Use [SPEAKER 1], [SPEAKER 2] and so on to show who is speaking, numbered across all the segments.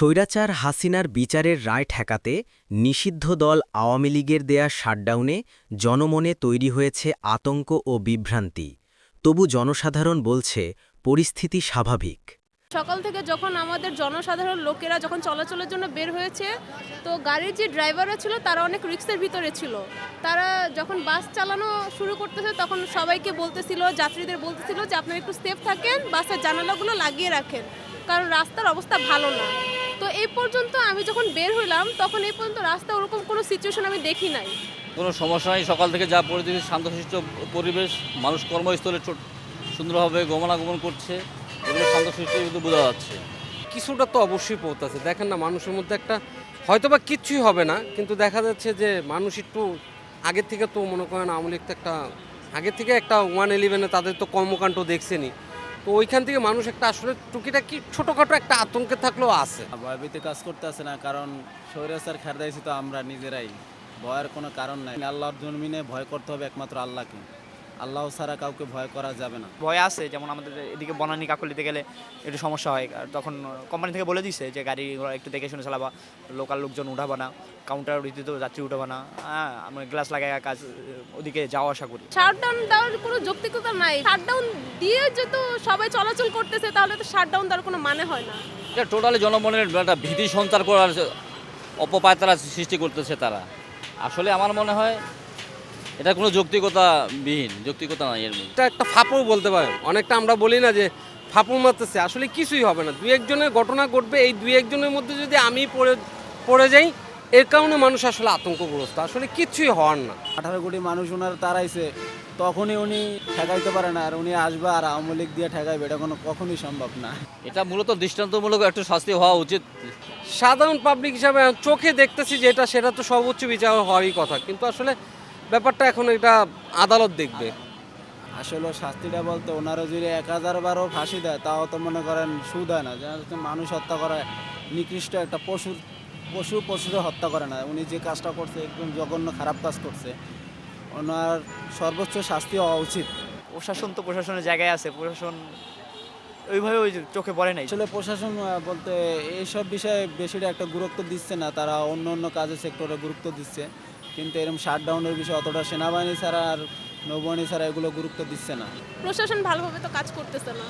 [SPEAKER 1] স্বৈরাচার হাসিনার বিচারের রায় ঠেকাতে নিষিদ্ধ দল আওয়ামী লীগের দেয়া শাটডাউনে জনমনে তৈরি হয়েছে আতঙ্ক ও বিভ্রান্তি। তবু জনসাধারণ বলছে পরিস্থিতি স্বাভাবিক।
[SPEAKER 2] সকাল থেকে যখন আমাদের জনসাধারণ লোকেরা যখন চলাচলের জন্য বের হয়েছে, তো গাড়ির যে ড্রাইভাররা ছিল তারা অনেক রিস্কের ভিতরে ছিল। তারা যখন বাস চালানো শুরু করতেছে তখন সবাইকে বলতেছিল, যাত্রীদের বলতেছিল যে আপনারা একটু সেফ থাকেন, বাসের জানালাগুলো লাগিয়ে রাখেন, কারণ রাস্তার অবস্থা ভালো না। তো এই পর্যন্ত আমি যখন বের হইলাম তখন এই পর্যন্ত রাস্তা ওরকম কোনো সিচুয়েশন আমি দেখি নাই।
[SPEAKER 3] কোনো সমস্যা নেই, সকাল থেকে যা পরিস্থিতি, শান্তশিষ্ট পরিবেশ, মানুষ কর্মস্থলে সুন্দরভাবে গমনাগমন করছে, এগুলো শান্তশিষ্ট কিন্তু বোঝা যাচ্ছে।
[SPEAKER 4] কিছুটা তো অবশ্যই পৌঁছাচ্ছে। দেখেন না, মানুষের মধ্যে একটা হয়তোবা কিচ্ছুই হবে না, কিন্তু দেখা যাচ্ছে যে মানুষ একটু আগের থেকে তো মনে করেন আওয়ামী লীগ তো একটা আগের থেকে একটা 111-এ তাদের তো কর্মকাণ্ড দেখছেনি, তো ওইখান থেকে মানুষ একটা আসলে টুকিটাকি ছোটোখাটো একটা আতঙ্কে থাকলেও আছে।
[SPEAKER 5] ভয়ভীতি কাজ করতে আছে না, কারণ স্বৈরাচার খেদাইছি তো আমরা নিজেরাই, ভয়ের কোনো কারণ নাই। আল্লাহর জন্মিনে ভয় করতে হবে একমাত্র আল্লাহকে, আল্লাহ ছাড়া কাউকে ভয় করা যাবে না।
[SPEAKER 6] ভয় আছে, যেমন আমাদের এদিকে বনানী কাকলিতে গেলে একটু সমস্যা হয়, আর তখন কোম্পানি থেকে বলে দিছে যে গাড়ি একটু দেখে শুনে চালাবা, লোকাল লোকজন উঠাবা না, কাউন্টার রীতিতে যাত্রী উঠাবা না, হ্যাঁ আমরা গ্লাস লাগাই কাজ ওদিকে যাওয়া আসা করি।
[SPEAKER 2] শাটডাউন দেওয়ার কোনো যৌক্তিকতা নাই। শাটডাউন দিয়ে যেহেতু সবাই চলাচল করতেছে তাহলে তো শাটডাউন দেওয়ার কোনো মানে হয় না।
[SPEAKER 3] এটা টোটালি জনমনের একটা ভীতি সঞ্চার করার অপপায় তারা সৃষ্টি করতেছে তারা। আসলে আমার মনে হয় এটা কোনো যৌক্তিকতা নাই এর মধ্যে।
[SPEAKER 4] এটা একটা ফাঁপও বলতে পারেন, অনেকটা আমরা বলি না যে ফাঁপও মারতেছে, আসলে কিছুই হবে না। দুই একজনের ঘটনা ঘটবে, এই দুই একজনের মধ্যে যদি আমি পড়ে যাই, এর কারণে মানুষ আসলে আতঙ্কগ্রস্ত, আসলে কিছুই হওয়ার না।
[SPEAKER 5] 18 কোটি মানুষ ওনার তাড়াইছে, তখনই উনি ঠেকাইতে পারে না, আর উনি আসবে আর আওয়ামী লীগ দিয়ে ঠেকাইবে, এটা কখনোই সম্ভব না।
[SPEAKER 3] এটা মূলত দৃষ্টান্তমূলক একটা শাস্তি হওয়া উচিত।
[SPEAKER 4] সাধারণ পাবলিক হিসাবে চোখে দেখতেছি যেটা, সেটা তো সর্বোচ্চ বিচার হওয়ারই কথা, কিন্তু আসলে ব্যাপারটা এখন এটা আদালত দেখবে।
[SPEAKER 5] আসলে শাস্তিটা বলতে ওনারা যদি 1000 বারও ফাঁসি দেয়, তাও তো মনে করেন সুদ হয় না। মানুষ হত্যা করে নিকৃষ্ট একটা পশুরে হত্যা করে না। উনি যে কাজটা করছে একদম জঘন্য খারাপ কাজ করছে, ওনার সর্বোচ্চ শাস্তি হওয়া উচিত।
[SPEAKER 6] প্রশাসন তো প্রশাসনের জায়গায় আছে, প্রশাসন ওইভাবে ওই চোখে পড়ে নাই।
[SPEAKER 5] আসলে প্রশাসন বলতে এইসব বিষয়ে বেশিটা একটা গুরুত্ব দিচ্ছে না, তারা অন্য অন্য কাজের সেক্টরে গুরুত্ব দিচ্ছে, কিন্তু এরকম শাটডাউনের বিষয়ে অতটা সেনাবাহিনী ছাড়া আর নৌবাহিনী ছাড়া এগুলো গুরুত্ব দিচ্ছে না।
[SPEAKER 2] প্রশাসন ভালোভাবে তো কাজ করতেছে না।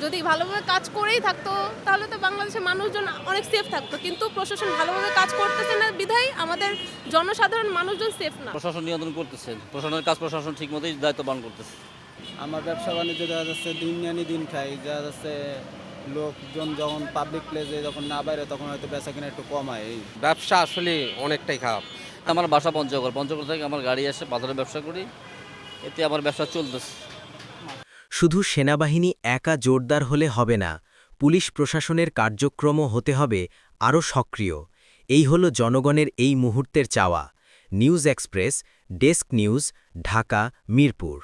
[SPEAKER 2] যদি ভালোভাবে কাজ করেই থাকতো তাহলে তো বাংলাদেশের মানুষজন অনেক সেফ থাকতো, কিন্তু প্রশাসন ভালোভাবে কাজ করতেছে না বিধায় আমাদের জনসাধারণ মানুষজন সেফ না।
[SPEAKER 3] প্রশাসন নিয়ন্ত্রণ করতেছে, প্রশাসনের কাজ প্রশাসন ঠিক মতোই দায়িত্ব পালন করতেছে।
[SPEAKER 5] আমার ব্যবসা বাণিজ্য দেখা যাচ্ছে দিন আনি দিন খাই, দেখা যাচ্ছে লোকজন যখন পাবলিক প্লেসে যখন না বাইরে তখন হয়তো বেচা কিনা একটু কম হয়। এই
[SPEAKER 4] ব্যবসা আসলে অনেকটাই খারাপ।
[SPEAKER 3] আমার বাসা পঞ্চগড় থেকে আমার গাড়ি আসে, বাজারে ব্যবসা করি, এতে আমার ব্যবসা চলতেছে।
[SPEAKER 1] শুধু সেনাবাহিনী একা জোরদার হলে হবে না, পুলিশ প্রশাসনের কার্যক্রমও হতে হবে আরও সক্রিয়। এই হল জনগণের এই মুহূর্তের চাওয়া। News express, desk news, Dhaka, Mirpur.